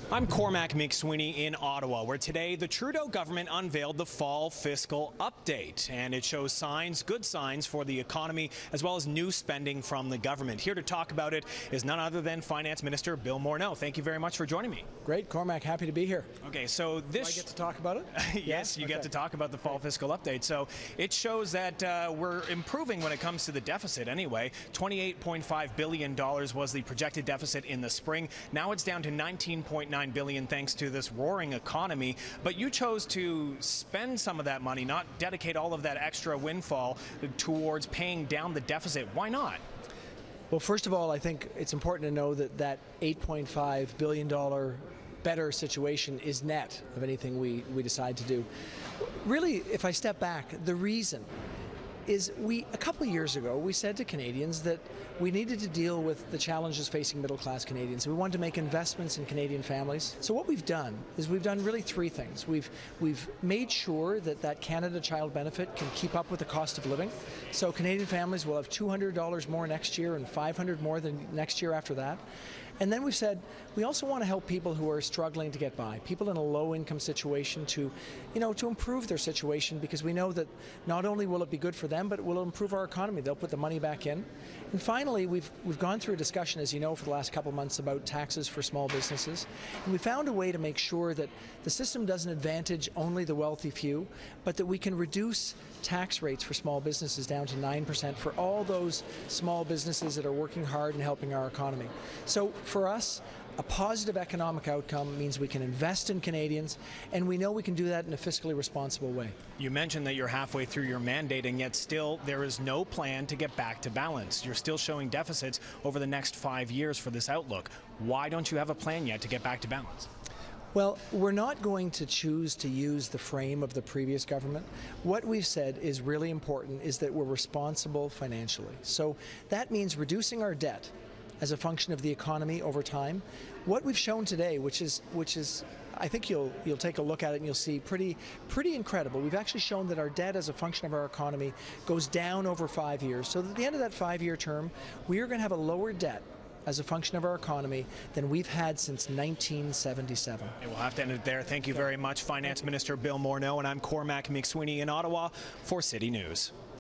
I'm Cormac Mac Sweeney in Ottawa, where today the Trudeau government unveiled the fall fiscal update, and it shows signs, good signs for the economy, as well as new spending from the government. Here to talk about it is none other than Finance Minister Bill Morneau. Thank you very much for joining me. Great, Cormac, happy to be here. Okay, so this... Do I get to talk about it? Yes, you get to talk about the fall fiscal update. So it shows that we're improving when it comes to the deficit anyway. $28.5 billion was the projected deficit in the spring. Now it's down to $19.9 billion thanks to this roaring economy. But you chose to spend some of that money, not dedicate all of that extra windfall towards paying down the deficit. Why not? Well, first of all, I think it's important to know that that $8.5 billion better situation is net of anything we decide to do. Really, if I step back, the reason is a couple of years ago, we said to Canadians that we needed to deal with the challenges facing middle-class Canadians. We wanted to make investments in Canadian families. So what we've done is we've done really three things. We've made sure that Canada Child Benefit can keep up with the cost of living. So Canadian families will have $200 more next year and $500 more than next year after that. And then we've said we also want to help people who are struggling to get by, people in a low-income situation to improve their situation, because we know that not only will it be good for them, but it will improve our economy. They'll put the money back in. And finally, we've gone through a discussion, as you know, for the last couple of months about taxes for small businesses. And we found a way to make sure that the system doesn't advantage only the wealthy few, but that we can reduce tax rates for small businesses down to 9% for all those small businesses that are working hard and helping our economy. So for us, a positive economic outcome means we can invest in Canadians, and we know we can do that in a fiscally responsible way. You mentioned that you're halfway through your mandate, and yet still there is no plan to get back to balance. You're still showing deficits over the next 5 years for this outlook. Why don't you have a plan yet to get back to balance? Well, we're not going to choose to use the frame of the previous government. What we've said is really important is that we're responsible financially. So that means reducing our debt as a function of the economy over time. What we've shown today, which is I think you'll take a look at it and you'll see pretty incredible. We've actually shown that our debt as a function of our economy goes down over 5 years. So at the end of that 5-year term, we are going to have a lower debt as a function of our economy than we've had since 1977. And we'll have to end it there. Thank you very much, Finance Minister Bill Morneau, and I'm Cormac Mac Sweeney in Ottawa for City News.